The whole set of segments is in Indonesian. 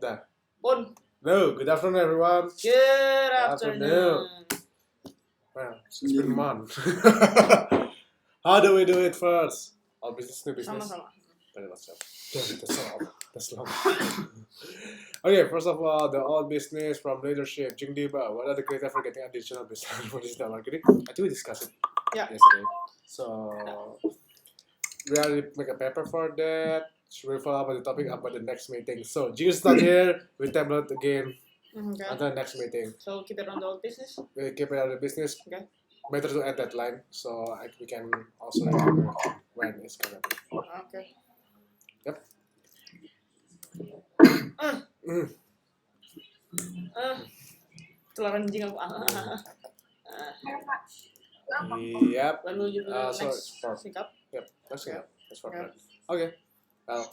Dah. On. No, good afternoon everyone. Good afternoon. Well, it's been a month. How do we do it first? All business, new business. Sama-sama. Very much so. That's long. Okay, first of all, the old business from leadership, Jing Diba. What are the criteria for getting additional business for digital marketing? I think we discussed it yesterday. So we already make a paper for that. Should we follow up on the topic about the next meeting? So Jing is not here. We tablet again Okay. until the next meeting. So keep it on the old business. We keep it on the business. Okay. Better to add that line so we can also remember when it's gonna be. Okay. Yep. Tularan jing aku. Yep. Lalu juga So next for sikap. yep. That's it. That's for Okay. Okay. Well,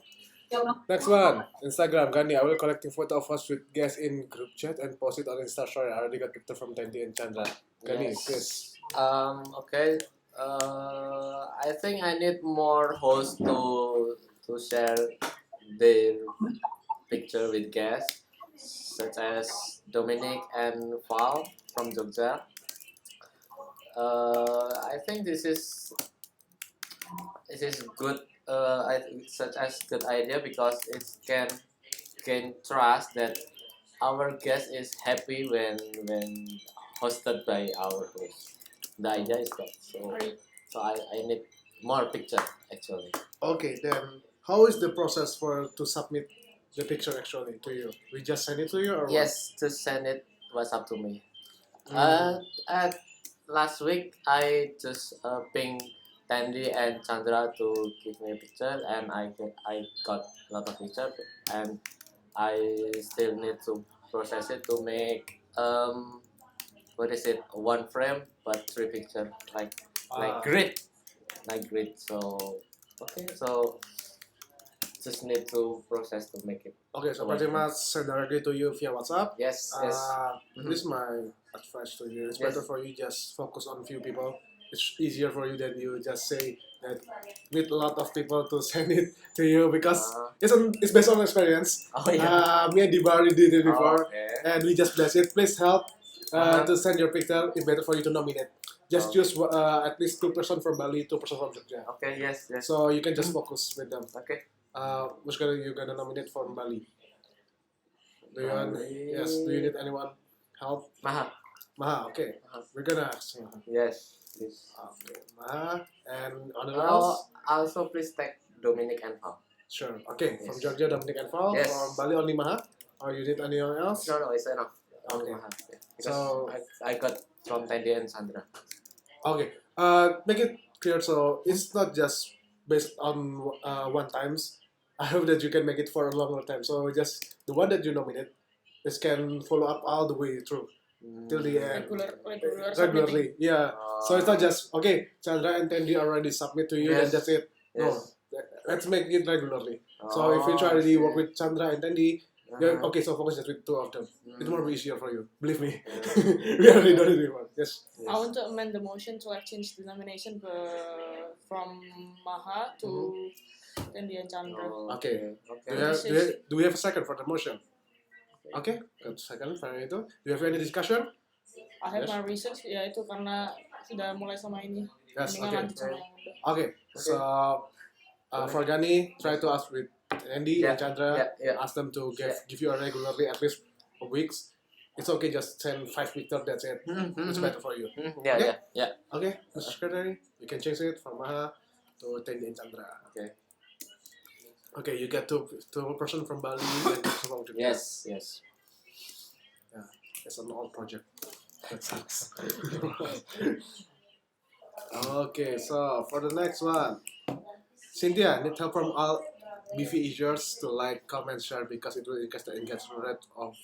next one. Instagram. Gani, I will collecting photo of us with guests in group chat and post it on Insta story. I already got picture from Tandy and Chandra. Gani, please. Okay. I think I need more hosts to share their picture with guests, such as Dominic and Val from Jogja. I think this is good. Such as good idea because it can gain trust that our guest is happy when hosted by our host. The idea is that. So I need more picture actually. Okay, then how is the process to submit the picture actually to you? We just send it to you or what? Yes, just send it WhatsApp to me. Mm. Last week I just ping Tandy and Chandra to give me a picture, and I got a lot of picture, and I still need to process it to make what is it, one frame but 3 picture like grid. So okay, so just need to process to make it. Okay, so pretty much send directly to you via WhatsApp. Yes. This is my advice to you. It's Yes. better for you just focus on few people. It's easier for you than you just say that with a lot of people to send it to you because it's based on experience. Oh yeah. Me and Diba already did it before, Okay. and we just bless it. Please help to send your picture. It's better for you to nominate. Just choose at least 2 person from Bali, 2 person from Jogja. Okay. Yes. So you can just focus with them. Okay. Which you gonna nominate from Bali? Do you want? Bali. Yes. Do you need anyone help? Maha. Okay. We're gonna ask Maha. Yes. Please. Okay. Maha and other else. Also, please tag Dominic and Val. Sure. Okay. Yes. From Georgia, Dominic and Val. Yes. From Bali, only Maha. Or you need anyone else? No, it's enough. Okay. Because So I got from Tandy and Chandra. okay. Make it clear. So it's not just based on one times. I hope that you can make it for a longer time. So just the one that you nominate, it can follow up all the way through till the end. Regularly, yeah. So it's not just okay. Chandra and Tandy already submit to you, and Yes. that's it. No, Yes. let's make it regularly. So if you try to work with Chandra and Tandy, then okay, so focus just with 2 of them. It's more easier for you. Believe me. We already done it before. Yes. I want to amend the motion to change the nomination from Maha to Tandy and Chandra. Okay. Okay. Do we have a second for the motion? Okay. Good second for itu. Do you have any discussion? I have Yes. my research, ya itu karena sudah mulai sama ini. Yes. Mendingan Okay. lanjut sama yang udah. Okay. So for Gani, try to ask with Andy and Chandra. Yeah. Ask them to give you a regularly at least a weeks. It's okay. Just send 5 pictures. That's it. It's better for you. Okay? Yeah. Okay, Mr. Secretary, you can change it from Maha to Tandy and Chandra. Okay. Okay, you get two person from Bali and 2 person from Jogja. Yes. Yeah, it's an old project. That sucks. Okay, so for the next one, Cynthia, need help from all BV users to like, comment, share because it will increase the engagement rate of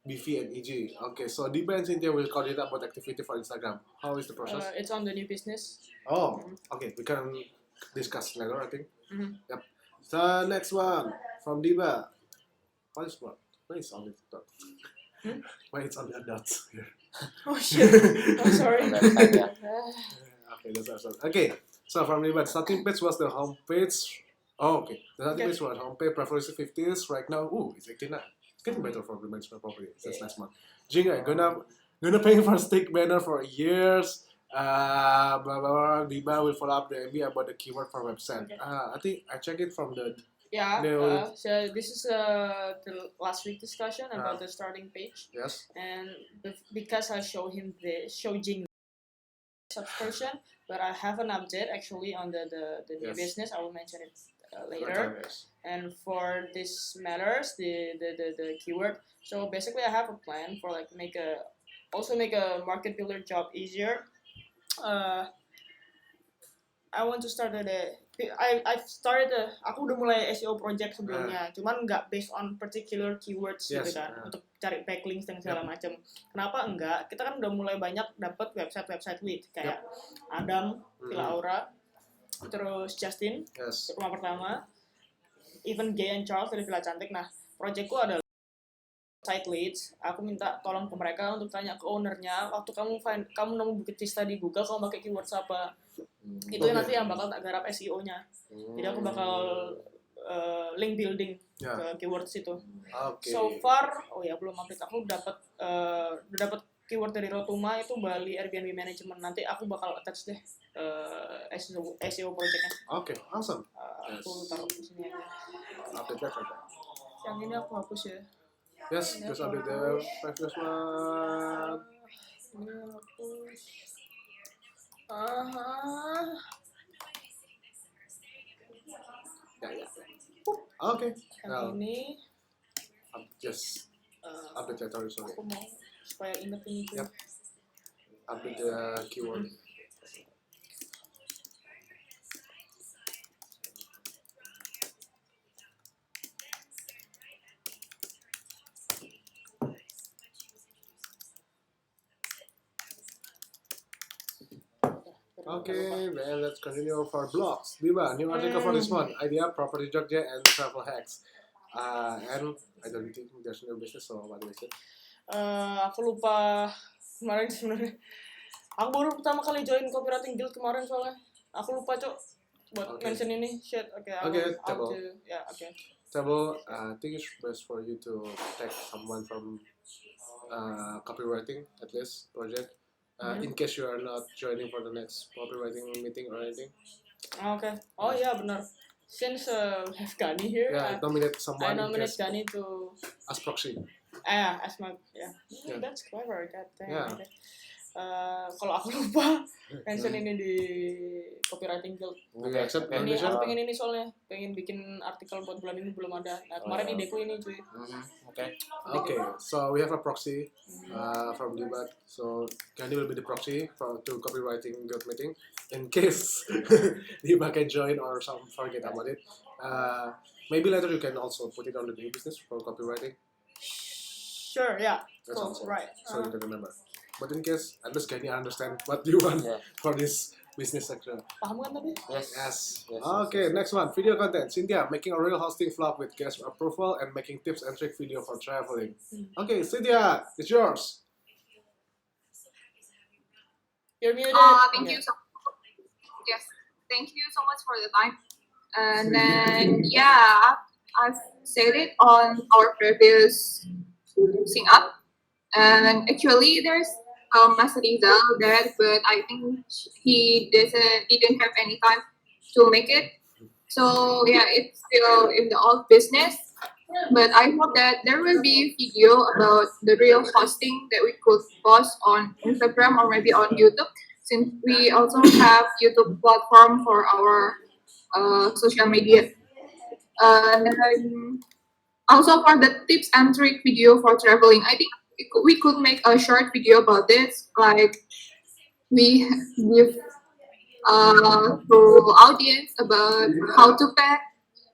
BV and EG. Okay, so Diba and Cynthia will coordinate about activity for Instagram. How is the process? It's on the new business. Oh, okay, we can discuss later, I think. Mhm. Yep. So next one from Diba. What is what? Why is on the dot? Why it's on the dots here? Oh shit! I'm sorry. Okay, that's awesome. Okay, so from Diba, starting page was the home page. Oh, okay. The starting page was home page, preferably 50s. Right now, it's 89. getting better for the management property since last month. Jing, gonna pay for stick banner for years. Blah, blah, blah. Diba will follow up the MB about the keyword for website. Okay. I think I checked it from the Yeah, No. so this is the last week discussion about the starting page, yes. and because I show Jing subscription, but I have an update actually on the new Yes. business. I will mention it later. Later, yes. And for this matters, the keyword. So basically, I have a plan for like make a market builder job easier. I want to start I started aku udah mulai SEO project sebelumnya, cuman nggak based on particular keywords gitu Yes, kan, untuk cari backlinks dan segala macam. Kenapa enggak? Kita kan udah mulai banyak dapat website lead kayak Adam, Villa Aura, terus Justin, Yes. rumah pertama, even Gay and Charles dari Villa Cantik. Nah, projectku adalah site leads. Aku minta tolong ke mereka untuk tanya ke ownernya, waktu kamu nemu Bukit Vista di Google, kamu pakai keywords apa? Itu nanti yang bakal tak garap SEO-nya. Jadi aku bakal link building ke keywords itu. Okay. So far, belum update. Aku dapat keyword dari Rotuma itu Bali Airbnb Management. Nanti aku bakal attach deh SEO projectnya. Okay, awesome. Aku taruh di sini aja. Update that. Yang ini aku hapus ya. Yes, just update the previous one. Ini hapus. Yeah. Okay. Yang ini Just update that sorry. aku mau supaya inget ini tuh. Yep. Update the keyword. Okay, then let's continue for blogs. Biba, new article for this one. Idea, property Jogja, and travel hacks. And I don't think there's no business, so what is it? Aku lupa kemarin sebenarnya. Aku baru pertama kali join copywriting guild kemarin soalnya. Aku lupa cok buat mention ini. Shit, okay. Table, I think it's best for you to tag someone from copywriting at least project. In case you are not joining for the next copywriting meeting or anything. Okay. Oh yeah, benar. Since we have Gani here, nominate someone. I nominate Gani to as proxy. As my that's clever. God damn. Yeah. Okay. Kalau aku lupa mention ini di copywriting guild. Ini aku pengen ini soalnya pengen bikin artikel buat bulan ini belum ada. Nah kemarin ideku ini cuy. Okay, so we have a proxy from Debat. So Gandhi will be the proxy to copywriting guild meeting in case Debat can join or some forget about it. Maybe later you can also put it on the new business for copywriting. Sure, yeah. That's cool, also, right. So you can remember. But in case, at least can you understand what you want for this business sector? Paham kan tapi? Yes. Okay, next one. Video content. Cynthia, making a real hosting vlog with guest approval and making tips and trick video for traveling. Okay, Cynthia, it's yours. You're muted. Thank you so much. Yes, thank you so much for the time. And then, I've said it on our previous Sing Up. And actually, there's Mas Rizal there, but I think he didn't have any time to make it. So it's still in the old business. But I hope that there will be a video about the real hosting that we could post on Instagram or maybe on YouTube, since we also have YouTube platform for our social media. And then also for the tips and trick video for traveling, I think we could make a short video about this, like we give to audience about how to pack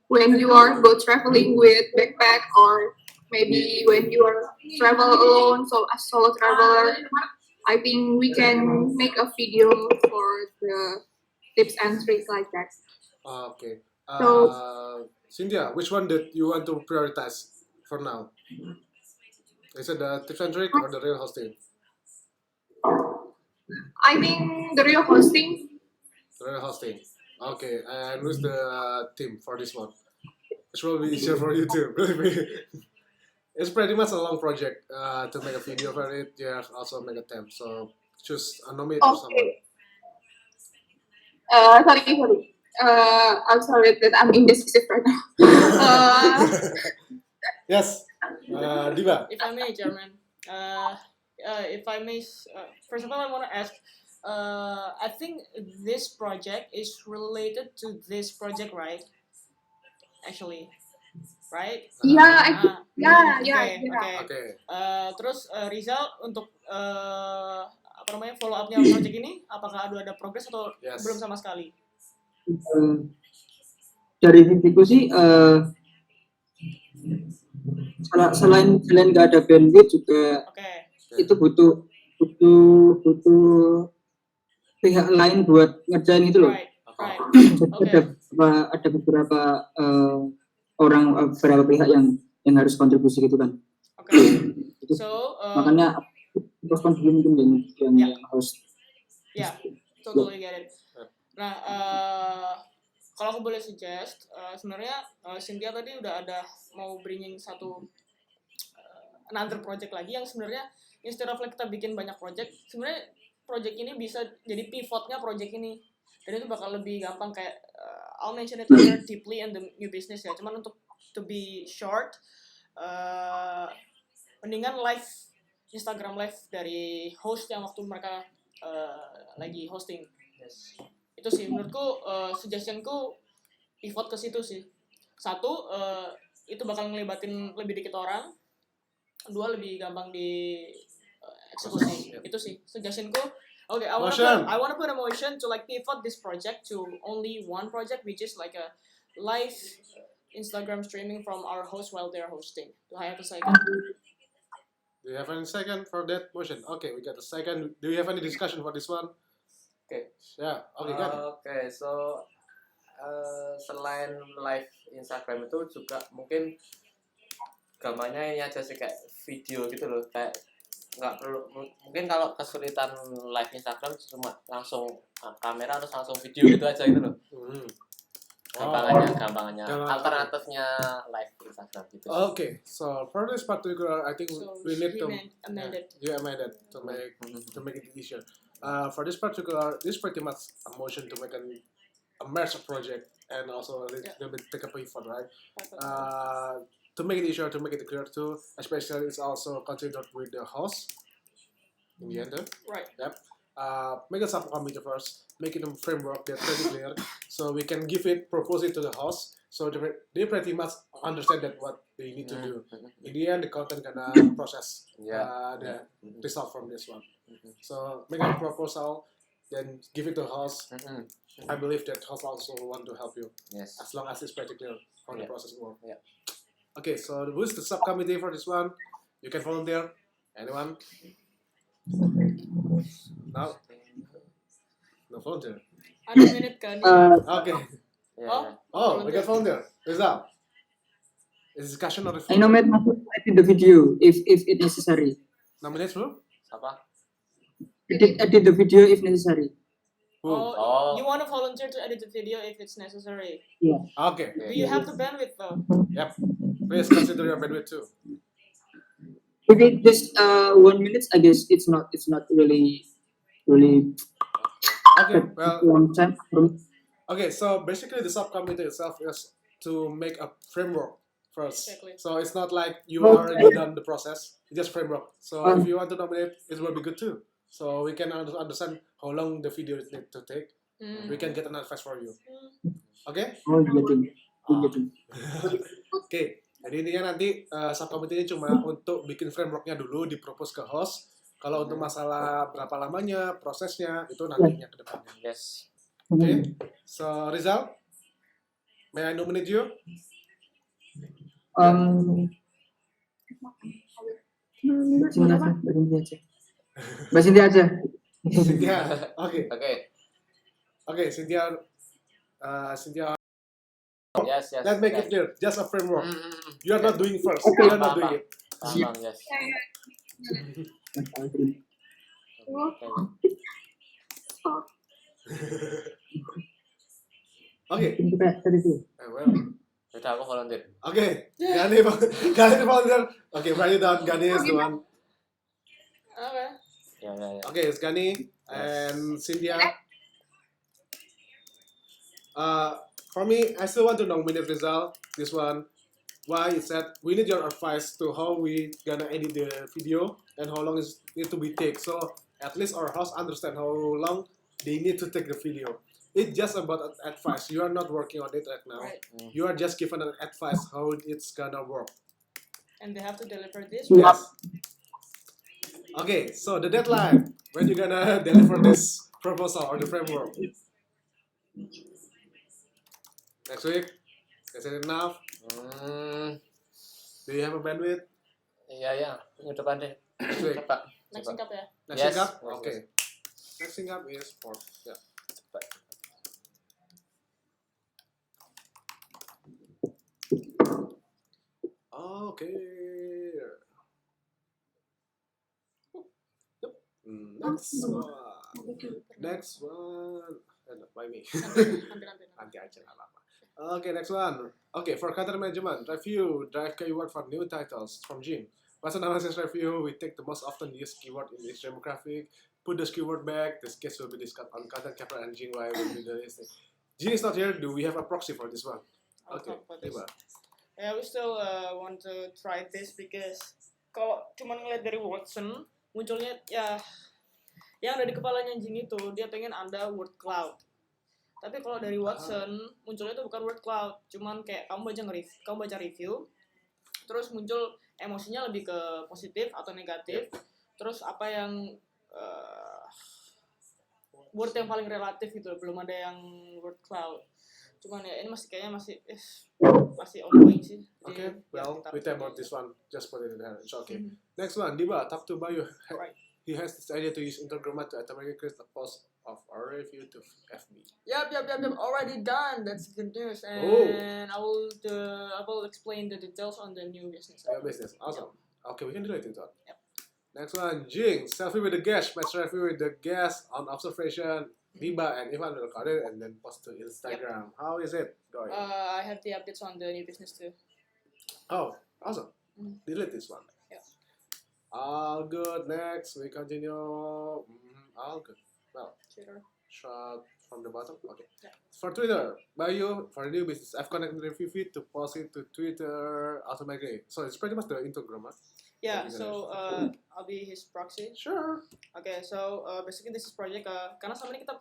when you are go traveling with backpack, or maybe when you are travel alone, so a solo traveler. I think we can make a video for the tips and tricks like that. Okay. Cynthia, which one did you want to prioritize for now? Is it the tips and trick or the real hosting? I think the real hosting. The real hosting. Okay, and who's the team for this one? It will be easier for you too. it's pretty much a long project to make a video for it. You have also make a temp, so choose a nominate or someone. Okay. Sorry. I'm sorry that I'm indecisive right now. Yes, Diva. If I may, Chairman, if I may, first of all, I want to ask. I think this project is related to this project, right? Actually, right? Yeah, I think, Ah, yeah. Okay. Terus Rizal untuk apa namanya follow up-nya project ini, apakah ada progres atau Yes. belum sama sekali? Dari sisiku sih selain nggak ada bandwidth juga Oke. itu butuh pihak lain buat ngerjain itu loh. Right. Right. Jadi ada beberapa beberapa pihak yang harus kontribusi gitu kan. Oke. So Makanya kontribusi mungkin yang harus. Ya, totally get it. Nah, kalau aku boleh suggest, sebenarnya Cynthia tadi udah ada mau bringing satu another project lagi yang sebenarnya instead of like kita bikin banyak project, sebenarnya project ini bisa jadi pivotnya project ini. Dan itu bakal lebih gampang kayak I'll mention it later deeply in the new business ya. Cuman untuk to be short, mendingan live Instagram live dari host yang waktu mereka lagi hosting. Yes. Itu sih menurutku suggestionku pivot ke situ sih. Satu, itu bakal ngelibatin lebih dikit orang. Dua, lebih gampang di eksekusi. Itu sih suggestionku. Okay, I wanna put a motion to like pivot this project to only one project, which is like a live Instagram streaming from our host while they're hosting. Do I have a second? Do you have any second for that motion? Okay, we got a second. Do you have any discussion for this one? Okay. Yeah. Okay, got it. Okay, so selain live Instagram itu juga mungkin gambarnya ini aja sih kayak video gitu loh, kayak nggak perlu, mungkin kalau kesulitan live Instagram cuma langsung kamera terus langsung video gitu aja gitu loh. Gampangannya alternatifnya live Instagram gitu. Okay, so for this particular, I think we need to amend it. You amend it to make it easier. For this particular, this pretty much a motion to make a merge project and also a little bit take a pivot, right? To make it easier, to make it clear too, especially it's also considered with the host in the end. Right. Yep. Make a subcommittee first, make it a framework that's pretty clear, so we can propose it to the host, so they pretty much understand that what they need to do. In the end, the content gonna process the result from this one. So make a proposal, then give it to the host. I believe that host also want to help you. Yes. As long as it's pretty clear how the process works. Yeah. Okay, so who's the subcommittee for this one? You can volunteer. Anyone? No? No volunteer. Ada minute kan? Okay. Yeah. Oh, we got volunteer. Rizal. Is discussion or I nominate edit the video if it necessary. Nominate bro? Apa? Edit the video if necessary. Oh, you want to volunteer to edit the video if it's necessary? Yeah. Okay. Do you have the bandwidth though? Yep. Please consider your bandwidth too. If it just 1 minute, I guess it's not really Okay. Well. long time. Okay. So basically, the subcommittee itself is to make a framework first. Exactly. So it's not like you already done the process. It's just framework. So if you want to nominate, it will be good too. So we can understand how long the video need to take. We can get an advice for you. Okay? Oh, getting. Okay. Jadi intinya nanti subcommittee ini cuma untuk bikin frameworknya dulu, dipropose ke host. Kalau untuk masalah berapa lamanya, prosesnya, itu nantinya ke depannya. Yes. Okay. So Rizal, may I nominate you? Mbak Cynthia aja. Cynthia. Okay. Okay. Cynthia. Yes. Let's make it clear. Just a framework. You are not doing first. Okay. You are not doing it. Yes. Okay. Tadi tuh. Well. Udah aku volunteer. Okay, Gani volunteer. Okay, write it down. Gani is the one. Oke. Ya. Okay, it's Gani and Cynthia. For me, I still want to nominate Rizal. This one. Why is that we need your advice to how we gonna edit the video and how long is need to be take. So at least our host understand how long they need to take the video. It's just about advice. You are not working on it right now. Right. You are just given an advice how it's gonna work. And they have to deliver this. Yes. Okay, so the deadline when you gonna deliver this proposal or the framework? Next week? Is it enough? Do you have a bandwidth? Iya, minggu depan deh. Next week. Coba. Next up ya. Next Yes. sync up? Okay. Next sync up is 4. Yeah. Okay. Next one. Next one. By me. Nanti. Nanti aja nggak apa-apa. Okay, next one. Okay, for content management, review drive keyword for new titles from Jim. Once analysis review, we take the most often used keyword in each demographic, put this keyword back. This case will be discussed on content capture and Jim why will be the listing. Jim is not here. Do we have a proxy for this one? I'll Okay, talk about this. Tiba. Yeah, we still want to try this because kalau cuma ngeliat dari Watson, munculnya ya yang ada di kepalanya Jin itu dia pengen ada word cloud. Tapi kalau dari Watson munculnya itu bukan word cloud, cuman kayak kamu baca review, terus muncul emosinya lebih ke positif atau negatif, terus apa yang word yang paling relatif gitu, belum ada yang word cloud. Cuman ya ini kayaknya masih ongoing sih. Okay, well, we talk about this one. Just put it in there. It's okay. Mhm. Next one, Diba, talk to Bayu. Right. He has this idea to use Intergrammat to automatically create a post of our review to FB. Yep. Already done. That's good news. And I will explain the details on the new business. Your business, awesome. Okay, we can do it in that. Yep. Next one, Jing, selfie with the guest, match review with the guest on observation. Diba and Ivan will record it and then post to Instagram. How is it going? I have the updates on the new business too. Oh, awesome. Mhm. Delete this one. Yeah. All good. Next, we continue. All good. Well, Twitter. shot from the bottom. Okay. Yeah. For Twitter, Bayu, for the new business, I've connected the review feed to post it to Twitter automatically. So it's pretty much the Instagram. Yeah. Okay, So I'll be his proxy. Sure. Okay. So basically this is project karena sama ini kita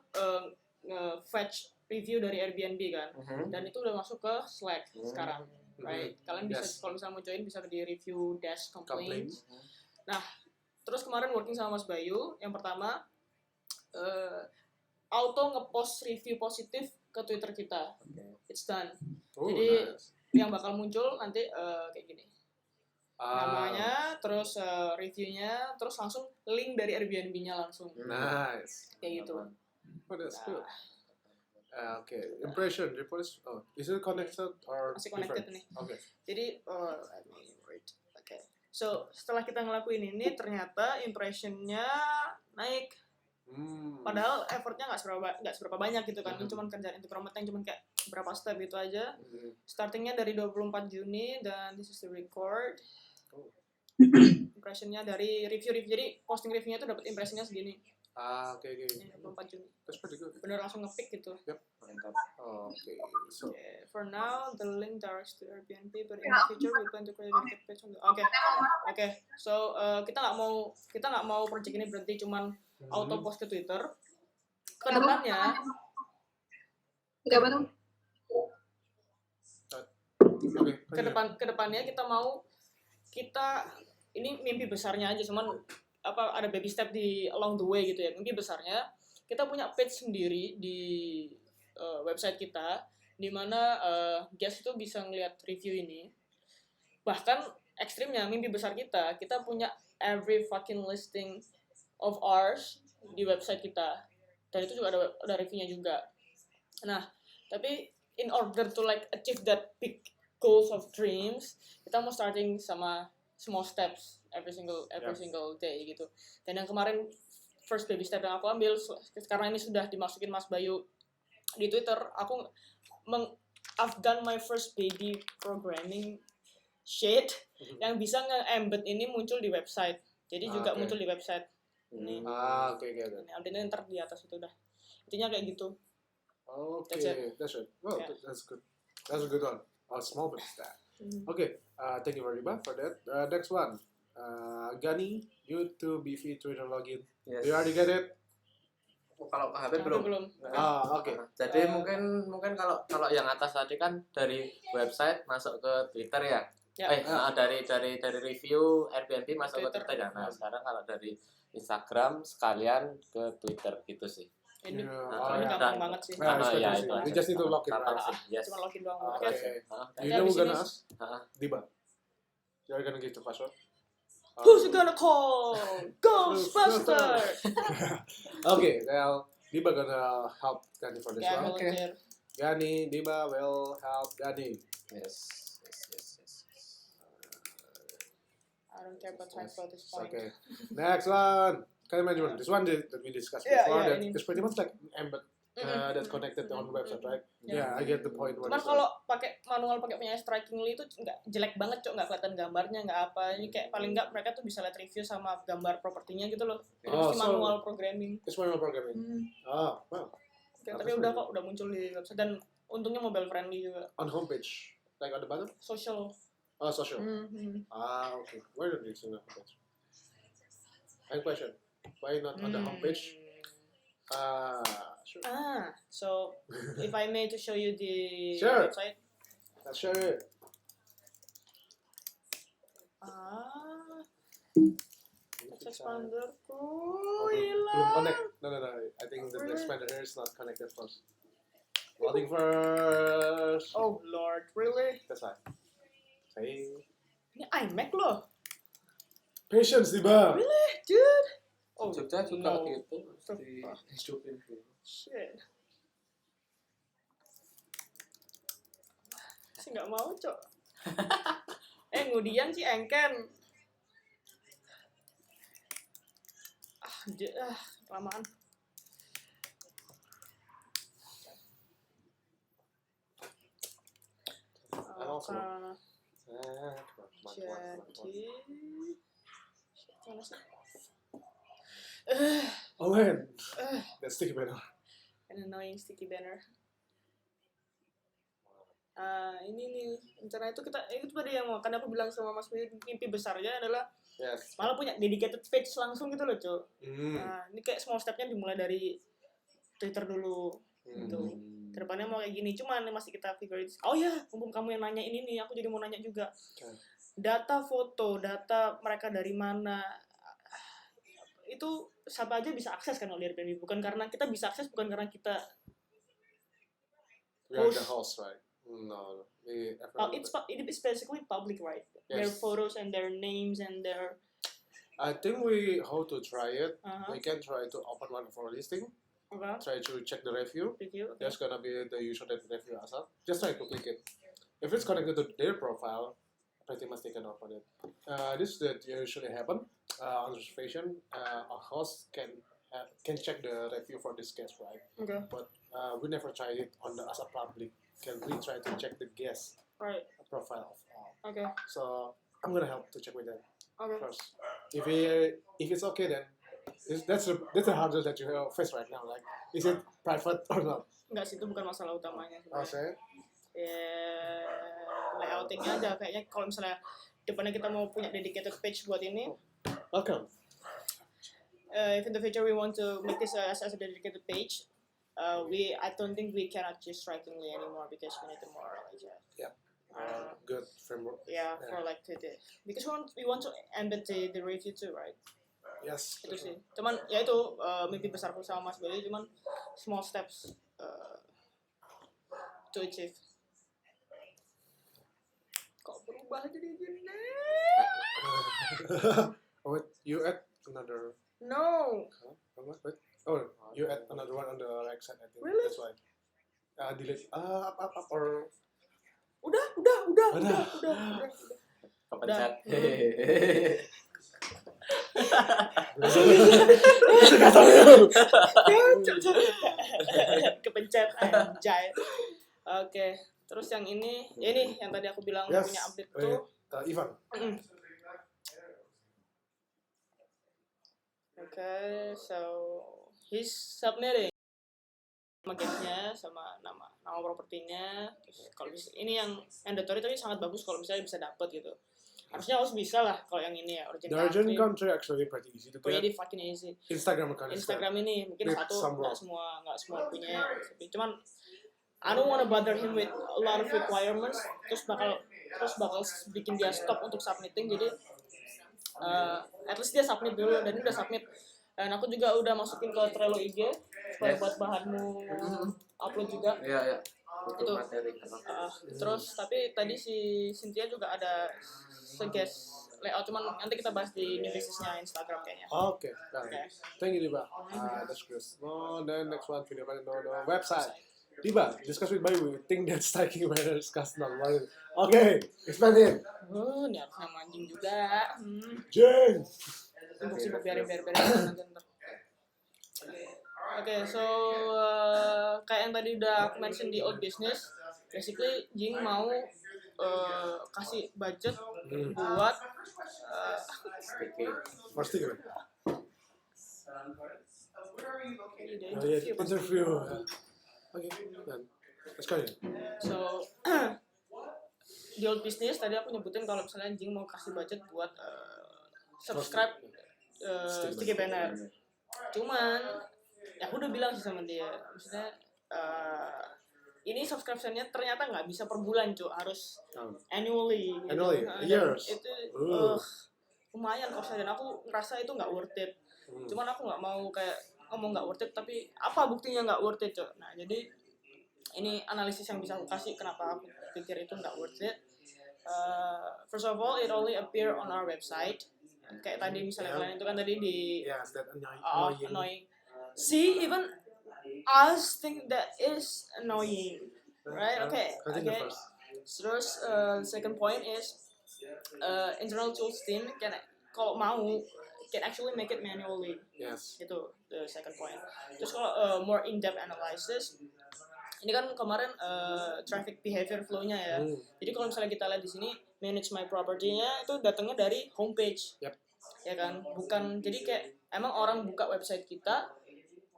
fetch review dari Airbnb kan, dan itu udah masuk ke Slack sekarang. Right. Kalian bisa kalau misalnya mau join bisa di review dash complaints. Nah, terus kemarin working sama Mas Bayu, yang pertama auto ngepost review positif ke Twitter kita. It's done. Oh, Jadi nice. yang bakal muncul nanti kayak gini. Namanya, terus reviewnya, terus langsung link dari Airbnb-nya langsung. Nice. Kayak gitu. Oh, that's good. Okay. Impression. Oh, is it connected or Masih connected different? nih. Okay. Jadi, let me read. Okay. So, setelah kita ngelakuin ini, ternyata impression-nya naik. Padahal effortnya nggak seberapa banyak gitu kan. Ini cuma kerjaan Intergrammat yang cuma kayak berapa step gitu aja. Startingnya dari 24 Juni dan this is the record. Impressionnya dari review. Jadi posting reviewnya tuh dapat impressionnya segini. Okay. 24 Juni. That's pretty good. Bener langsung nge-pick gitu. Yep. Okay. So. Okay. For now, the link directs to Airbnb, but in the future we plan to create a dedicated page on the. Okay. So kita nggak mau project ini berhenti cuman auto post ke Twitter. Kedepannya. Kedepannya kita ini mimpi besarnya aja, cuman ada baby step di along the way gitu ya. Mimpi besarnya kita punya page sendiri di website kita, di mana guest itu bisa ngeliat review ini. Bahkan ekstrimnya mimpi besar kita punya every fucking listing of ours di website kita, dan itu juga ada reviewnya juga. Nah, tapi in order to like achieve that big goals of dreams, kita mau starting sama small steps every single day gitu. Dan yang kemarin first baby step yang aku ambil, karena ini sudah dimasukin Mas Bayu di Twitter, aku I've done my first baby programming shit yang bisa nge-embed ini muncul di website. Jadi juga Oke. muncul di website. Ini. Oke. Ini update-nya ntar di atas itu udah. Intinya kayak gitu. Okay, That's it. that's it. Well, Yeah. that's good. That's a good one. A small bit of that. Okay, thank you very much for that. Next one. Gani, YouTube BV Twitter login. Yes. Do you already get it? Kalau ke HP Tapi belum. belum. Okay. Jadi mungkin kalau yang atas tadi kan dari website masuk ke Twitter ya. Ya. Dari review Airbnb masuk ke Twitter. Twitter ya. Nah, sekarang kalau dari Instagram sekalian ke Twitter gitu sih. Ini Yeah, ini gampang banget sih. Yeah, it's Ya easy. itu You aja. just need to log in, Gampang right? sih. Yes. Cuma login doang. Okay. You know who's gonna ask? Diba. You're gonna give the password. Who's gonna call? Ghostbusters! Okay, well, Diba gonna help Gani for this Yeah, one. volunteer. Gani, Diba will help Gani. Yes. I don't care about time for this point. Okay. Next one. Can you imagine this one that we discussed Yeah, before? yeah, That ini. it's pretty much like embed that's connected on the website, right? Yeah, I get the point. Cuman kalau pakai manual pakai punya strikingly itu nggak jelek banget cok, nggak kelihatan gambarnya, nggak apa. Ini kayak paling nggak mereka tuh bisa lihat review sama gambar propertinya gitu loh. Oh, Mesti so- manual programming. It's manual programming. Oh, wow. Oke, tapi udah kok udah muncul di website dan untungnya mobile friendly juga. On homepage, like on the bottom. Social. Oh, social. Mhm. Okay. Where did it on the homepage? Any question? Why not on the homepage? Sure. So if I may to show you the Sure. website. Let's share it. Expanderku Belum hilang. connect. No. I think the expander here is not connected first. Loading first. Oh Lord, really? That's fine. Say Ini iMac loh. patience, Diba. Really, dude? Oh, Jogja juga no. gitu. Dihidupin dulu. Shit. Sih nggak mau, Cok. Ngudian sih engken. Kelamaan. Also. Jadi, mana sih? Oh man, that's sticky banner. An annoying sticky banner. Ini nih rencana itu itu tadi yang mau kan aku bilang sama Mas Wid, mimpi besarnya adalah Yes. malah punya dedicated page langsung gitu loh, Cok. Mm. Ini kayak small stepnya dimulai dari Twitter dulu gitu. Kedepannya mau kayak gini, cuman masih kita figure it. Oh ya, mumpung kamu yang nanya ini nih, aku jadi mau nanya juga. Data foto, data mereka dari mana, itu siapa aja bisa akses kan oleh Airbnb, bukan karena kita bisa akses, bukan karena kita We are the host, right? No. it's basically public, right? Their Yes. photos and their names and their I think we how to try it. Uh-huh. We can try to open one for listing. Try to check the review. review. Okay. There's gonna be the user that review as well. Just try to click it. If it's connected to their profile, pretty much they can open it. This that usually happen on reservation. A host can check the review for this guest, right? Okay. But we never tried it on the as a public. Can we try to check the guest Right. profile of all? Okay. So I'm gonna help to check with them Okay. first. If it's okay, then that's the hurdle that you face right now. Like, is it private or not? Enggak sih, itu bukan masalah utamanya. Oh, say? Layoutingnya aja kayaknya kalau misalnya depannya kita mau punya dedicated page buat ini. Welcome. If in the future we want to make this as a dedicated page, I don't think we cannot just strikingly anymore because we need to more like Good framework. for like because we want to embed the review too, right? Yes. Itu sih. Cuman ya itu mimpi besarku sama Mas Billy, cuman small steps to achieve. Kok berubah jadi gini? Oh wait, you add another. No. Wait. Oh, you add another one on the right side. I think Really? that's why. Delete. Up or. Udah. Kepencet. Kepencet anjay. Oke, terus yang ini, ya ini yang tadi aku bilang Yes. punya update tuh. Ivan. Okay, so he's submitting gamenya sama nama propertinya. Terus kalau ini yang mandatory tapi sangat bagus kalau misalnya bisa dapet gitu. Harusnya harus bisa lah kalau yang ini ya The Argent country actually pretty easy to get. Pretty fucking easy. Instagram account. Instagram ini mungkin With satu some nggak semua punya. Cuman I don't wanna bother him with a lot of requirements. Terus bakal bikin dia stop untuk submitting. Jadi at least dia submit dulu dan udah submit. Dan aku juga udah masukin ke Trello IG supaya Yes. buat bahanmu upload juga. Iya. Itu. Terus tapi tadi si Cynthia juga ada suggest layout, cuman nanti kita bahas di new business-nya Instagram kayaknya. Okay. Thank you, Diba. That's good. Then next one, video website. Diba, discuss with Bayu. Think that's taking better discuss not one. Okay, explain it. Ini harusnya mancing juga. Jeng. Sibuk biarin. Oke, so kayak yang tadi udah aku mention di old business, basically Jing mau kasih budget buat Sticky. Interview. Okay, then let's go. So di old business tadi aku nyebutin kalau misalnya Jing mau kasih budget buat subscribe sticky banner. Cuman ya aku udah bilang sih sama dia, maksudnya ini subscription-nya ternyata nggak bisa per bulan, cuy, harus annually gitu. Years. Itu lumayan kosnya dan aku ngerasa itu nggak worth it. Cuman aku nggak mau kayak ngomong nggak worth it, tapi apa buktinya nggak worth it, cuy. Nah jadi ini analisis yang bisa aku kasih kenapa aku pikir itu nggak worth it. First of all, it only appear on our website. Kayak tadi misalnya kalian itu kan tadi di that annoying. See, even us think that is annoying, right? Okay. Terus second point is internal tools team kalau mau can actually make it manually. Yes. Itu the second point. Terus kalau more in-depth analysis, ini kan kemarin traffic behavior flow-nya ya. Jadi kalau misalnya kita lihat di sini manage my property-nya itu datangnya dari homepage. Yep. Ya kan? Bukan jadi kayak emang orang buka website kita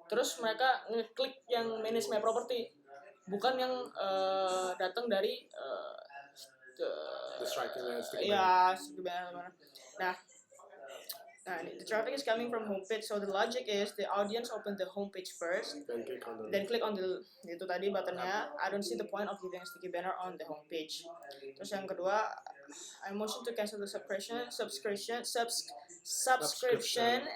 terus mereka ngeklik yang manage my property, bukan yang datang dari The striking sebenarnya. Nah, the traffic is coming from homepage, so the logic is the audience open the homepage first, then click on the itu tadi buttonnya. I don't see the point of giving a sticky banner on the homepage. Terus yang kedua, I motion to cancel the subscription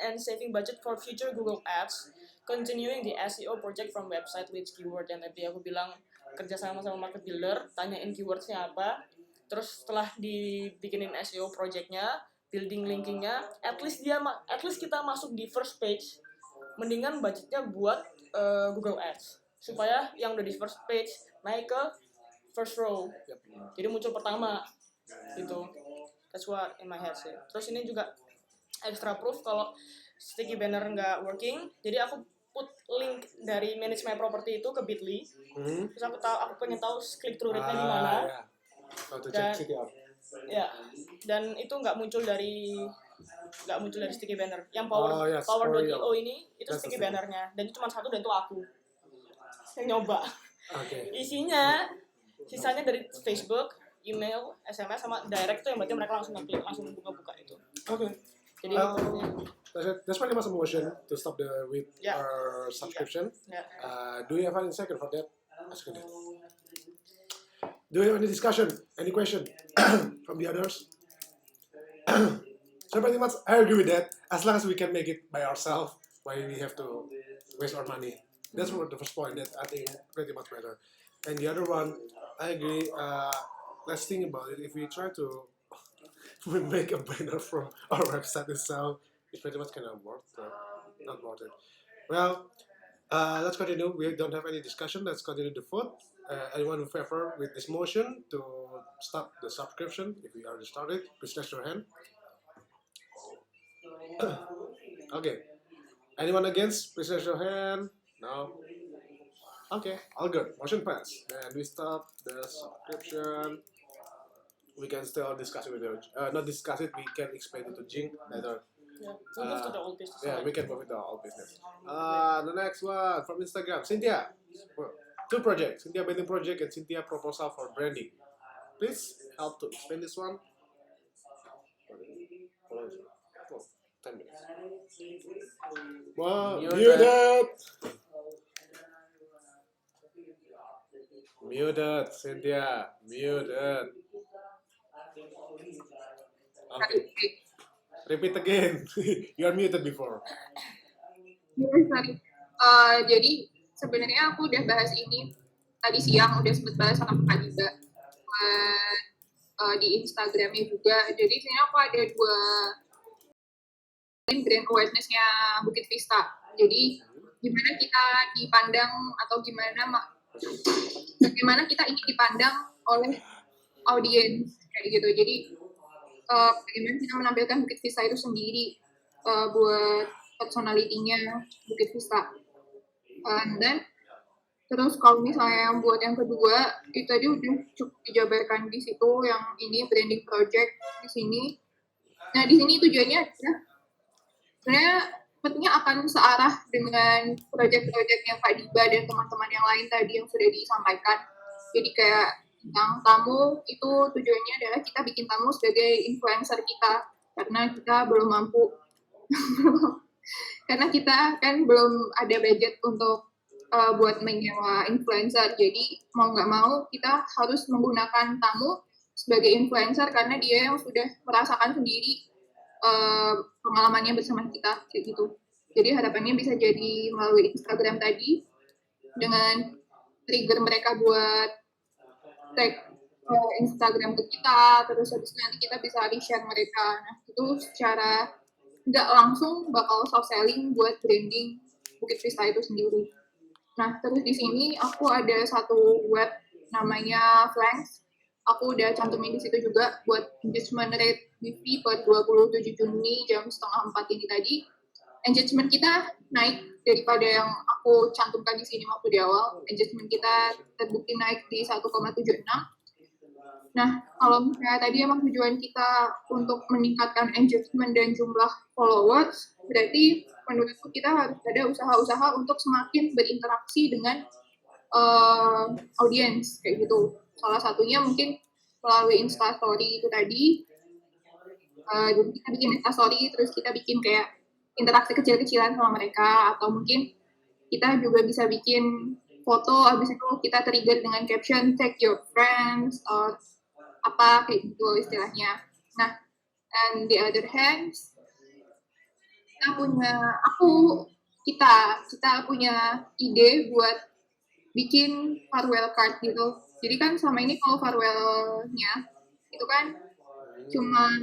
and saving budget for future Google Ads. Continuing the SEO project from website leads keyword, yang tadi aku bilang kerjasama sama market builder, tanyain keywordnya apa, terus setelah dibikinin SEO projectnya, building linkingnya, at least kita masuk di first page, mendingan budgetnya buat Google Ads supaya yang udah di first page naik ke first row, jadi muncul pertama gitu. That's what in my head sih. Terus ini juga extra proof kalau sticky banner nggak working, jadi aku put link dari manage my property itu ke Bitly. Terus aku pengen tahu click through rate-nya di mana. Dan itu nggak muncul dari sticky banner. Yang power.io ini itu sticky bannernya, dan itu cuma satu dan itu aku yang nyoba. Isinya sisanya dari Facebook, email, SMS sama direct tuh yang berarti mereka langsung buka itu. Jadi that's pretty much a motion to stop our subscription. Do you have any second for that? Do you have any discussion? Any question from the others? So pretty much I agree with that. As long as we can make it by ourselves, why we have to waste our money? That's the first point that I think pretty much better. And the other one, I agree. Let's think about it. If we try to make a banner from our website itself, it's pretty much kind of not worth it. Well, let's continue. We don't have any discussion. Let's continue the vote. Anyone in favor with this motion to stop the subscription? If we already started, please raise your hand. Okay. Anyone against? Please raise your hand. No. Okay, all good. Motion pass. Then we stop the subscription. We can still discuss it with you. Not discuss it. We can explain it to Jing later. Yeah. So move to the old business. Yeah, side. we can move into all business. The next one from Instagram, Cynthia. Well, two projects, Cynthia Branding Project and Cynthia Proposal for Branding. Please help to explain this one. Oh, 10 minutes. Wow, muted. Muted, Cynthia. Muted. Okay, repeat again. You are muted before. Sorry. Jadi sebenarnya aku udah bahas ini tadi siang, udah sempet bahas sama Kak juga di Instagramnya juga. Jadi sebenarnya aku ada dua brand awareness-nya Bukit Vista. Jadi gimana kita dipandang atau bagaimana kita ingin dipandang oleh audiens kayak gitu. Jadi bagaimana kita menampilkan Bukit Vista itu sendiri buat personality-nya Bukit Vista. Dan terus kalau misalnya yang buat yang kedua, itu tadi udah cukup dijabarkan di situ, yang ini branding project di sini. Nah, di sini tujuannya adalah sebenarnya sepertinya akan searah dengan project-projectnya Kak Diba dan teman-teman yang lain tadi yang sudah disampaikan. Jadi kayak tentang tamu itu tujuannya adalah kita bikin tamu sebagai influencer kita, karena kita belum mampu karena kita kan belum ada budget untuk buat menyewa influencer. Jadi mau nggak mau kita harus menggunakan tamu sebagai influencer karena dia yang sudah merasakan sendiri pengalamannya bersama kita kayak gitu. Jadi harapannya bisa jadi melalui Instagram tadi dengan trigger mereka buat tag Instagram ke kita, terus habis itu nanti kita bisa di-share mereka. Nah, itu secara nggak langsung bakal soft selling buat branding Bukit Vista itu sendiri. Nah, terus di sini aku ada satu web namanya Flanks. Aku udah cantumin di situ juga buat engagement rate BV per 27 Juni jam 3:30 ini tadi. Engagement kita naik daripada yang aku cantumkan di sini waktu di awal. Engagement kita terbukti naik di 1,76. Nah, kalau misalnya tadi emang tujuan kita untuk meningkatkan engagement dan jumlah followers, berarti menurutku kita harus ada usaha-usaha untuk semakin berinteraksi dengan audiens kayak gitu. Salah satunya mungkin melalui Instastory itu tadi. Jadi kita bikin Instastory, terus kita bikin kayak interaksi kecil-kecilan sama mereka, atau mungkin kita juga bisa bikin foto, habis itu kita trigger dengan caption tag your friends, or apa kayak gitu istilahnya. Nah, and the other hand, kita punya ide buat bikin farewell card gitu. Jadi kan selama ini kalau farewellnya itu kan cuma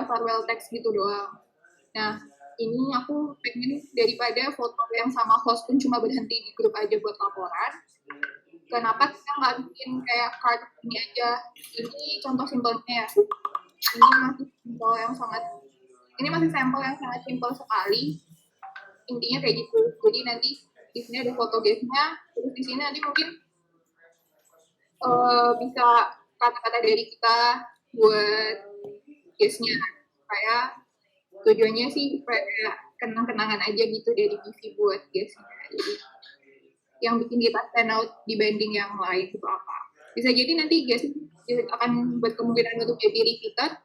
farewell text gitu doang. Nah, ini aku pengen daripada foto yang sama host pun cuma berhenti di grup aja buat laporan, kenapa kita nggak bikin kayak card ini aja? Ini contoh simpelnya ya. Ini masih sampel yang sangat simpel sekali. Intinya kayak gitu. Jadi nanti di sini ada foto guestnya, terus di sini nanti mungkin bisa kata-kata dari kita buat guestnya. Kayak tujuannya sih kayak kenang-kenangan aja gitu dari BV buat guestnya. Jadi yang bikin kita stand out dibanding yang lain itu apa? Bisa jadi nanti guys akan berkemungkinan untuk jadi repeater,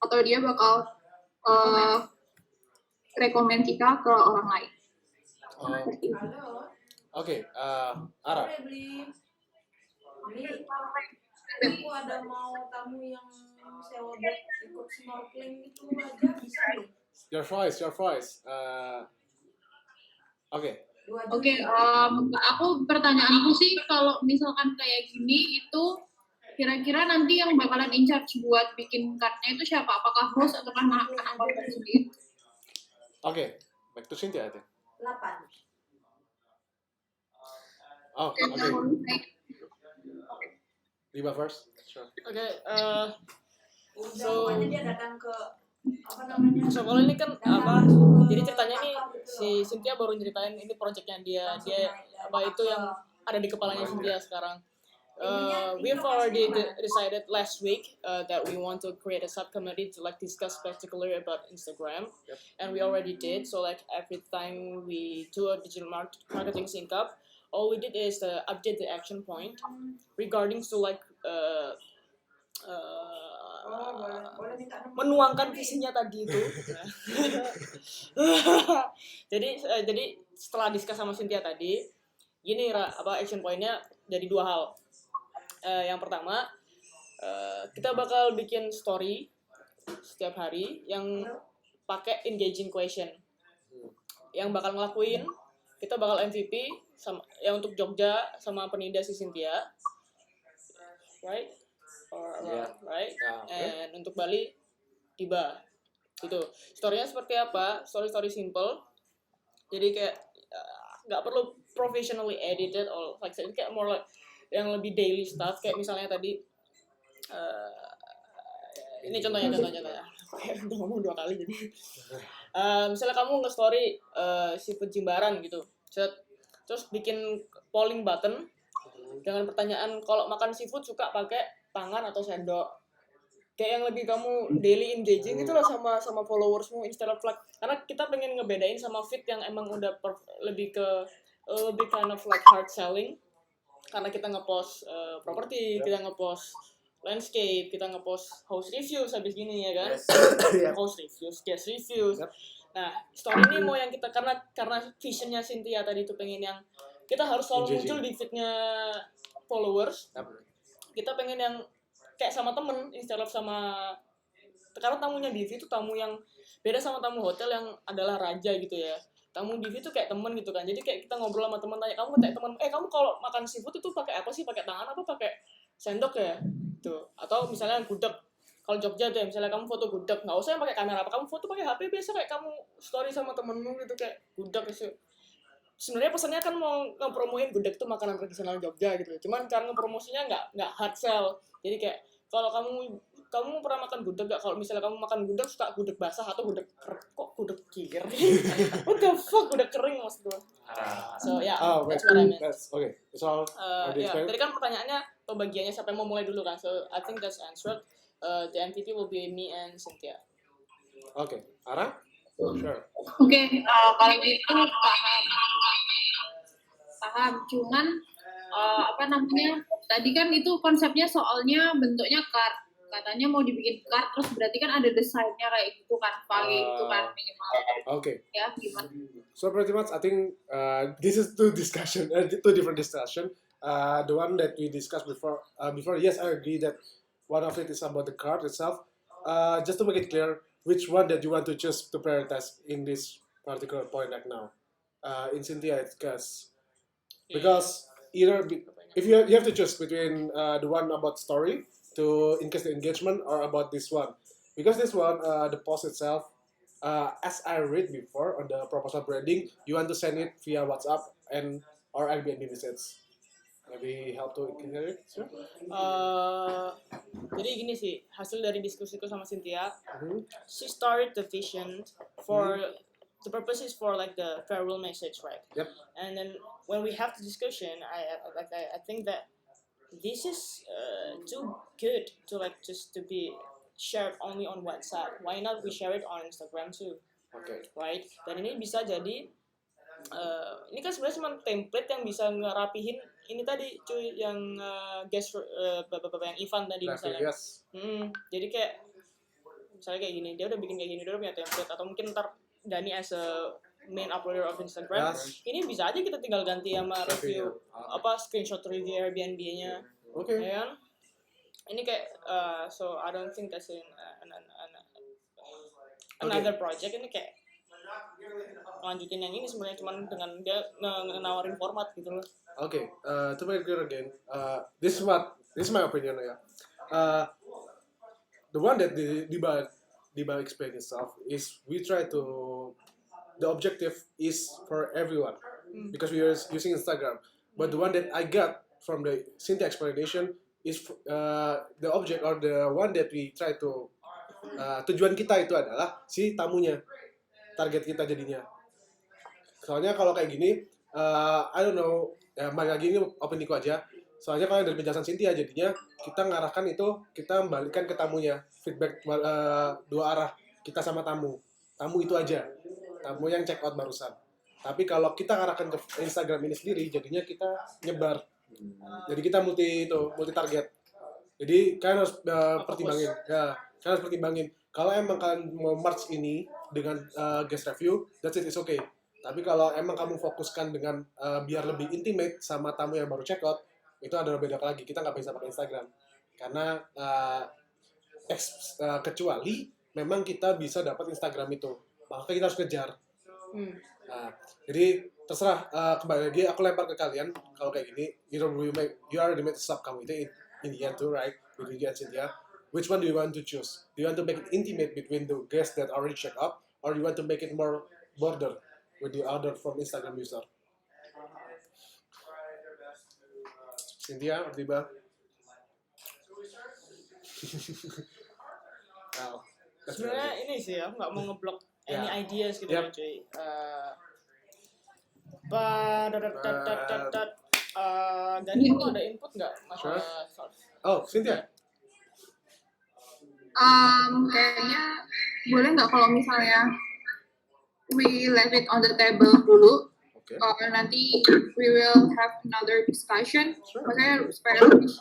atau dia bakal rekomend kita ke orang lain. Oke, Ara. Aku ada mau tamu yang sewa buat ikut snorkeling gitu aja bisa nih. Your voice. Oke. Aku pertanyaanku sih kalau misalkan kayak gini itu kira-kira nanti yang bakalan in charge buat bikin cardnya itu siapa? Apakah host atau anak-anak podcast sendiri? Oke, back to Cynthia, I think. 8. Oh, oke. Diba first? Sure. Okay, So pokoknya dia datang ke So kalau ini kan apa? Jadi ceritanya nih si Cynthia baru nyeritain ini projectnya dia apa itu yang ada di kepalanya Cynthia sekarang. We've already decided last week that we want to create a subcommittee to like discuss particularly about Instagram, and we already did. So like every time we do a digital marketing sync up, all we did is update the action point regarding to like menuangkan visinya tadi itu. jadi setelah discuss sama Cynthia tadi, gini apa action pointnya dari dua hal. Yang pertama, kita bakal bikin story setiap hari yang pakai engaging question. Yang bakal ngelakuin, kita bakal MVP sama ya untuk Jogja sama Penida si Cynthia, right? Right? And untuk Bali, Tiba. Gitu. Story-nya seperti apa? Story simple. Jadi kayak nggak perlu professionally edited or like kayak more like yang lebih daily stuff kayak misalnya tadi ini contohnya udah ngomong 2 kali jadi misalnya kamu nge-story seafood Jimbaran gitu terus bikin polling button dengan pertanyaan kalau makan seafood suka pakai tangan atau sendok kayak yang lebih kamu daily engaging gitu loh sama followersmu instead of like karena kita pengen ngebedain sama feed yang emang udah lebih kind of like hard selling karena kita ngepost properti, kita ngepost landscape, kita ngepost house reviews habis gini ya kan, house reviews, guest reviews. Nah story ini mau yang kita karena visionnya Cynthia tadi itu pengen yang kita harus selalu muncul di feednya followers. Kita pengen yang kayak sama temen instead of sama karena tamunya Divi itu tamu yang beda sama tamu hotel yang adalah raja gitu ya. Tamu Divi itu kayak temen gitu kan. Jadi kayak kita ngobrol sama teman tanya kamu kayak teman, kamu kalau makan seafood itu pakai apa sih? Pakai tangan apa pakai sendok ya? Tuh. Atau misalnya gudeg. Kalau Jogja tuh ya, misalnya kamu foto gudeg, nggak usah yang pakai kamera apa, kamu foto pakai HP biasa kayak kamu story sama temenmu gitu kayak gudeg gitu. Sebenarnya pesannya kan mau ngepromoin gudeg tuh makanan tradisional Jogja gitu. Cuman cara ngepromosinya nggak hard sell. Jadi kayak kalau kamu pernah makan gudeg gak? Kalau misalnya kamu makan gudeg suka gudeg basah atau gudeg kok gudeg kir? What the fuck gudeg kering maksud gue. So yeah, that's what I meant. Okay. So tadi kan pertanyaannya pembagiannya siapa yang mau mulai dulu kan? So I think that's answered. The MVP will be me and Cynthia. Okay, Ara? Sure. Oke, kalau gitu paham. Cuman apa namanya? Tadi kan itu konsepnya soalnya bentuknya card. Katanya mau dibikin card terus berarti kan ada desainnya kayak gitu kan, pakai itu kan minimal. Okay. Ya, gimana? So pretty much I think this is two different discussion. The one that we discussed before, yes, I agree that one of it is about the card itself. Just to make it clear, which one that you want to choose to prioritize in this particular point right now? In Cynthia, it's because either if you have to choose between the one about story to increase the engagement or about this one, because this one the post itself, as I read before on the proposal branding, you want to send it via WhatsApp and or Airbnb message. Maybe help to hear it, sure? Jadi gini sih, hasil dari diskusiku sama Cynthia, she started the vision for the purpose is for like the farewell message, right? Yep. And then when we have the discussion, I think that this is too good to like just to be shared only on WhatsApp. Why not we share it on Instagram too? Okay. Right? Dan ini bisa jadi ini kan sebenarnya cuma template yang bisa ngerapihin ini tadi cuy yang guest bapak-bapak yang Ivan tadi misalnya. Yes. Jadi kayak misalnya kayak gini, dia udah bikin kayak gini, dia udah punya template atau mungkin ntar Dani as a main uploader of Instagram, ini bisa aja kita tinggal ganti sama review apa screenshot review Airbnb-nya. Okay. Ya kan? Ini kayak so I don't think that's another project. Ini kayak lanjutin yang ini sebenarnya cuman dengan dia nawarin format gitu loh. Okay, to make it clear again, this is my opinion ya. The one that Diba explained itself is we try to the objective is for everyone because we are using Instagram. But the one that I got from the Cynthia explanation is the object or the one that we try to tujuan kita itu adalah si tamunya, target kita jadinya. Soalnya kalau kayak gini, I don't know, ya balik lagi ini opiniku aja. Soalnya kalau dari penjelasan Cynthia jadinya kita ngarahkan itu, kita balikan ke tamunya, feedback dua arah, kita sama tamu. Tamu itu aja, tamu yang check out barusan. Tapi kalau kita ngarahkan ke Instagram ini sendiri, jadinya kita nyebar. Jadi kita multi target. Jadi kalian harus pertimbangin, ya kalian harus pertimbangin. Kalau emang kalian mau merge ini dengan guest review, that's it, it's okay. Tapi kalau emang kamu fokuskan dengan biar lebih intimate sama tamu yang baru check out, itu adalah beda lagi. Kita nggak bisa pakai Instagram karena kecuali memang kita bisa dapat Instagram itu, maka kita harus kejar. Nah, jadi terserah, kembali lagi aku lempar ke kalian. Kalau kayak gini, you already made sub kamu itu in the end too, right? With you and Cynthia, which one do you want to choose? Do you want to make it intimate between the guests that already check up, or do you want to make it more border with the other from Instagram user? Cynthia, tiba. Wow. Sebenarnya ini sih aku nggak mau ngeblok any Yeah. ideas gitu Yep. ya cuy. Gani kamu ada input nggak masalah source? Oh, Cynthia. Kayaknya boleh nggak kalau misalnya we leave it on the table dulu, Okay. nanti we will have another discussion. Sure. Makanya supaya lebih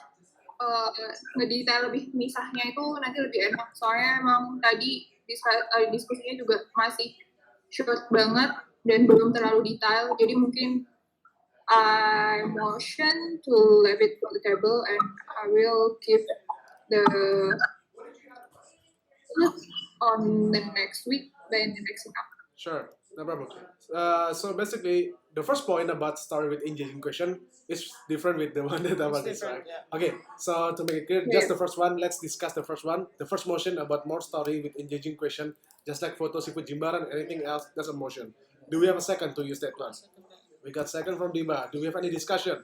ngedetail lebih misahnya itu nanti lebih enak. Soalnya emang tadi diskusinya juga masih short banget dan belum terlalu detail. Jadi mungkin I motion to leave it on the table and I will give the on the next week by the next week. Sure, no problem. So basically, the first point about story with engaging question is different with the one that I was It's different, describing. yeah. Okay, so to make it clear, just the first one. Let's discuss the first one. The first motion about more story with engaging question, just like photo siput jimbaran, anything else, that's a motion. Do we have a second to use that one? We got second from Dimba. Do we have any discussion?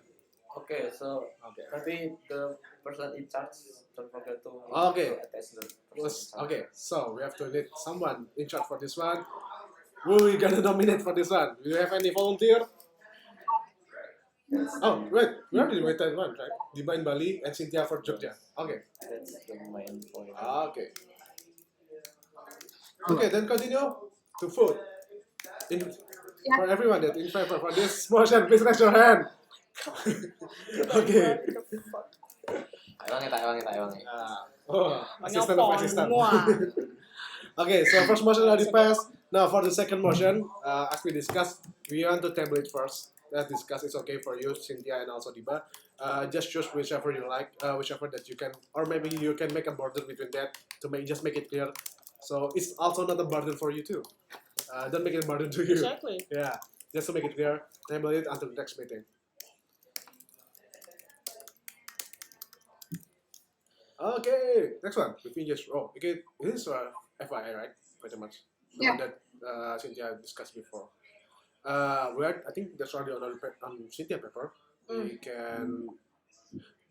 Okay, so Okay. nanti the person in charge don't forget to Okay. attach the person in charge. Okay, so we have to need someone in charge for this one. Who we gonna nominate for this one? Do you have any volunteer? Oh, wait, we already waited one, right? Dimba in Bali and Cynthia for Jogja. Okay. That's the main point. Okay. Okay, then continue to vote. For everyone that in favor for this motion, please raise your hand. Okay. Ewangi. Oh, assistant of Menyopong assistant. semua. Okay, so first motion already passed. Now for the second motion, as we discussed, we want to table it first. Let's discuss. It's okay for you, Cynthia, and also Diba. Just choose whichever you like, whichever that you can, or maybe you can make a border between that to make it clear. So it's also not a burden for you too. Don't make it a burden to you. Exactly. Yeah, just to make it clear, table it until the next meeting. Okay, next one. Between just okay, this is FYI, right? Pretty much. The Yeah. one that Cynthia discussed before. I think that's already on Cynthia paper. We can.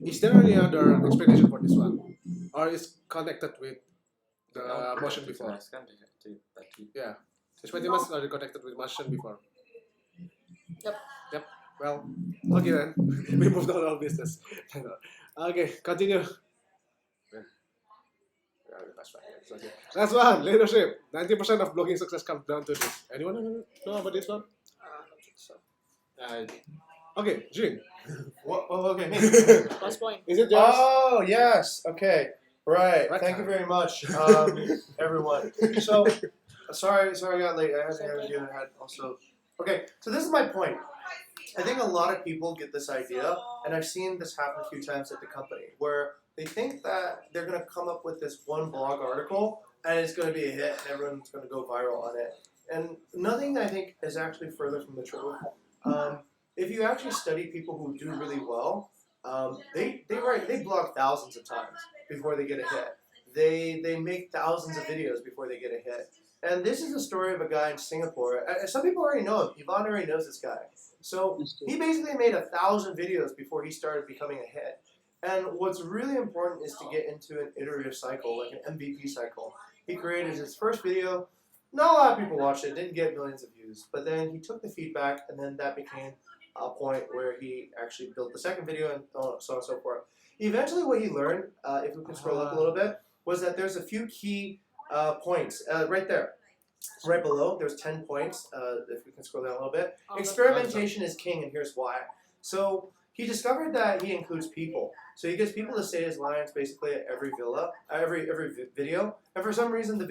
Is there any other explanation for this one, or is connected with the motion before? Jelaskan tadi. Yeah, it's pretty much already connected with motion before. Yep. Well, okay then. We moved on our business. Okay, continue. Okay. Last one, leadership. 90% of blogging success comes down to this. Anyone know about this one? Okay, Jin. What? Oh, okay. Me. Last point. Is it yours? Oh, yes. Okay. Right. Right Thank you time. very much, everyone. So, sorry I got late. I had also. Okay, so this is my point. I think a lot of people get this idea, and I've seen this happen a few times at the company, where they think that they're going to come up with this one blog article, and it's going to be a hit, and everyone's going to go viral on it. And nothing, I think, is actually further from the truth. If you actually study people who do really well, they blog thousands of times before they get a hit. They make thousands of videos before they get a hit. And this is a story of a guy in Singapore. Some people already know him. Yvonne already knows this guy. So he basically made 1,000 videos before he started becoming a hit. And what's really important is to get into an iterative cycle, like an MVP cycle. He created his first video. Not a lot of people watched it. Didn't get millions of views. But then he took the feedback, and then that became a point where he actually built the second video, and so on and so forth. Eventually, what he learned, if we can scroll up a little bit, was that there's a few key points right there. Right below, there's 10 points, if we can scroll down a little bit. Experimentation is king, and here's why. So he discovered that he includes people. So he gets people to say his lines basically at every video. And for some reason, the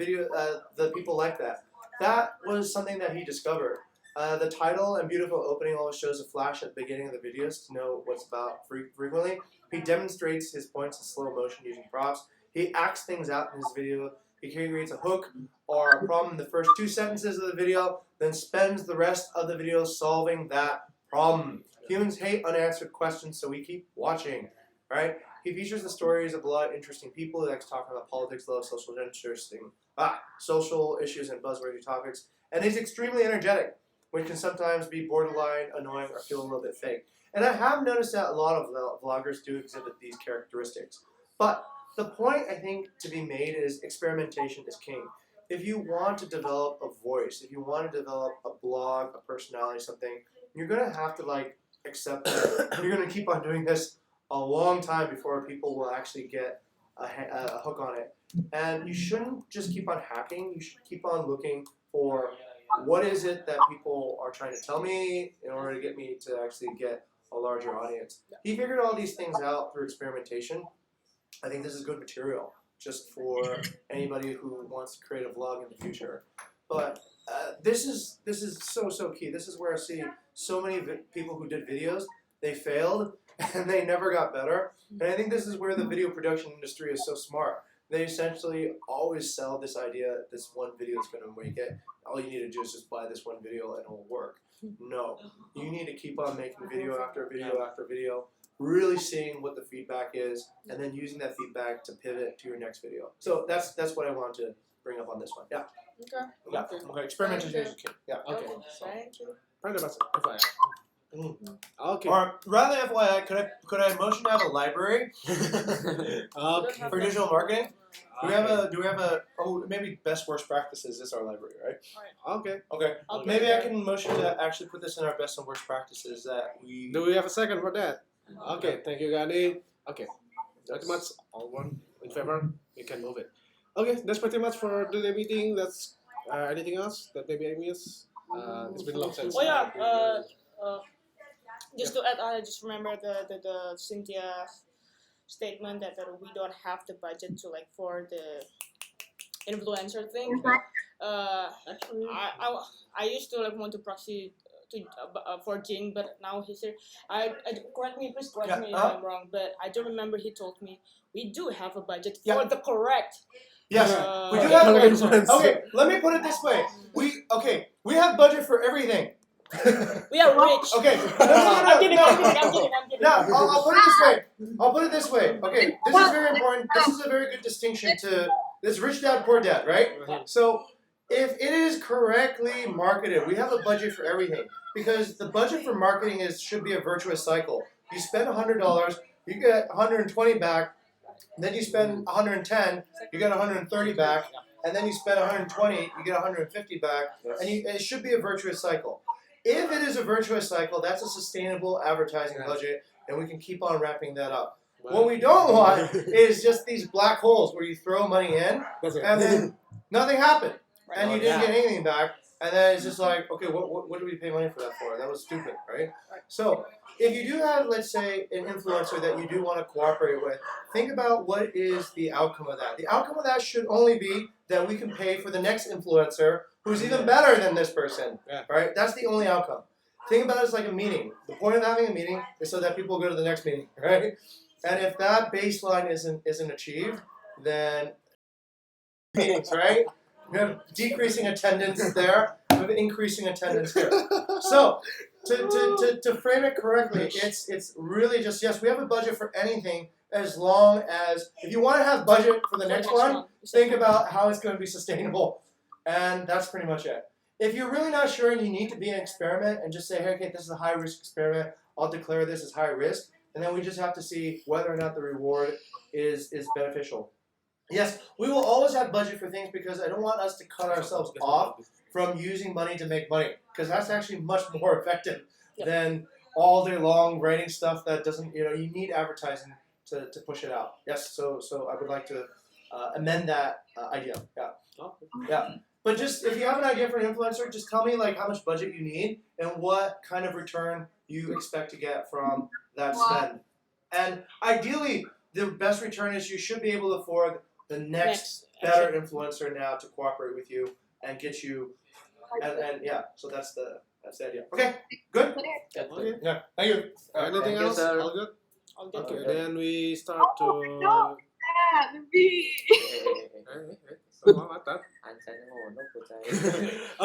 people like that. That was something that he discovered. The title and beautiful opening always shows a flash at the beginning of the videos to know what's about frequently. He demonstrates his points in slow motion using props. He acts things out in his video. He creates a hook or a problem in the first 2 sentences of the video, then spends the rest of the video solving that problem. Humans hate unanswered questions, so we keep watching, right? He features the stories of a lot of interesting people. He likes talking about politics, love, social issues, and buzzworthy topics. And he's extremely energetic, which can sometimes be borderline annoying or feel a little bit fake. And I have noticed that a lot of vloggers do exhibit these characteristics. But the point, I think, to be made is experimentation is king. If you want to develop a voice, if you want to develop a blog, a personality, something, you're going to have to, accept that you're going to keep on doing this a long time before people will actually get a hook on it. And you shouldn't just keep on hacking. You should keep on looking for what is it that people are trying to tell me in order to get me to actually get a larger audience. He figured all these things out through experimentation. I think this is good material just for anybody who wants to create a vlog in the future. But this is so key. This is where I see so many people who did videos, they failed and they never got better. And I think this is where the video production industry is so smart. They essentially always sell this idea that this one video is going to make it. All you need to do is just buy this one video and it will work. No, you need to keep on making video after video after video, really seeing what the feedback is, and then using that feedback to pivot to your next video. So that's what I wanted to bring up on this one. Yeah. Okay. Yeah. Okay. Experimentation is king. Yeah. Okay. Thank you. Pwede ba? FYI. Okay. Or rather than FYI, could I motion to have a library Okay. for digital marketing? Do we have a maybe best worst practices is our library, right? Okay. Okay. Okay. Maybe I can motion to actually put this in our best and worst practices that we. Do we have a second for that? Okay. Thank you, Gandhi. Okay. Pretty much all one in favor. We can move it. Okay. That's pretty much for the meeting. That's anything else that maybe I missed? It's been a long time. Oh yeah. Just to add, I just remember the Cynthia statement that we don't have the budget to for the influencer thing. I used to want to proxy to for Jing, but now he's here. Please correct me if I'm wrong, but I don't remember he told me we do have a budget for the correct. Yes, we do have. influence. Okay, let me put it this way. We have budget for everything. We are rich. Okay. I'm kidding. No, I'll put it this way. Okay, this is very important. This is a very good distinction to this rich dad, poor dad, right? So if it is correctly marketed, we have a budget for everything. Because the budget for marketing should be a virtuous cycle. You spend $100, you get 120 back, then you spend 110, you get 130 back, and then you spend 120, you get 150 back, and it should be a virtuous cycle. If it is a virtuous cycle, that's a sustainable advertising budget, and we can keep on wrapping that up. What we don't want is just these black holes where you throw money in, and then nothing happened, and you didn't get anything back, and then it's just like, okay, what do we pay money for that for? That was stupid, right? So if you do have, let's say, an influencer that you do want to cooperate with, think about what is the outcome of that. The outcome of that should only be that we can pay for the next influencer who's even better than this person, right? That's the only outcome. Think about it as like a meeting. The point of having a meeting is so that people go to the next meeting, right? And if that baseline isn't achieved, then meetings, right? We have decreasing attendance there, we have increasing attendance here. So to frame it correctly, it's really just, yes, we have a budget for anything as long as, if you want to have budget for the next one, think about how it's going to be sustainable. And that's pretty much it. If you're really not sure and you need to be an experiment and just say, hey, okay, this is a high risk experiment, I'll declare this as high risk, and then we just have to see whether or not the reward is beneficial. Yes, we will always have budget for things because I don't want us to cut ourselves off from using money to make money because that's actually much more effective Yep. than all day long writing stuff that doesn't, you need advertising to push it out. Yes, so I would like to amend that idea. Yeah. Yeah. But just if you have an idea for an influencer, just tell me like how much budget you need and what kind of return you expect to get from that spend. And ideally, the best return is you should be able to afford the next better influencer now to cooperate with you and get you and yeah, so that's the idea. Okay, good? Okay. Yeah, thank you. Anything Thank you, else? sir. All good? All good. Okay, then we start to. no. Baby. Selamat. Anjay ngono bocah.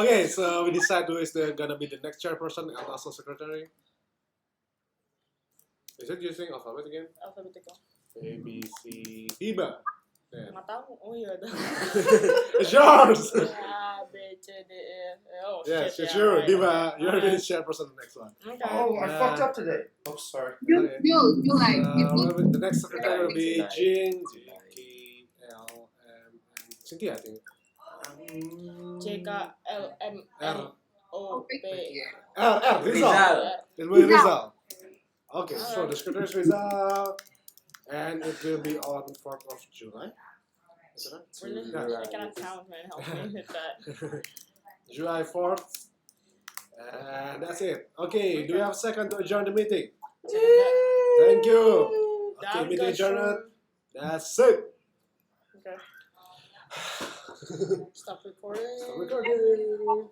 Okay, so we decide who is gonna be the next chairperson and also secretary. Is it using alphabet again? Alphabetical. A, B, C, Biba. Then. Nggak tahu. Oh iya dah. It's yours! A, B, C, D, E. Oh Yeah, shit. sure. Right. Diva, you're the chairperson the next one. Okay. Oh, I fucked up today. Oh, sorry. You like The next secretary will be Jing, J, K, L, M, and Cynthia, I think. C, K, L, M, N, O, P. R, Rizal. Rizal. It will be Rizal. Okay, so the secretary is Rizal, and it will be on 4th of July. Is it right? Really? Yeah. I cannot count, man. Help me with that. July 4th. And that's it. Okay, do you have a second to adjourn the meeting? Thank you. Okay, Danke meeting schön. adjourned. That's it. Okay. Stop recording. Stop recording.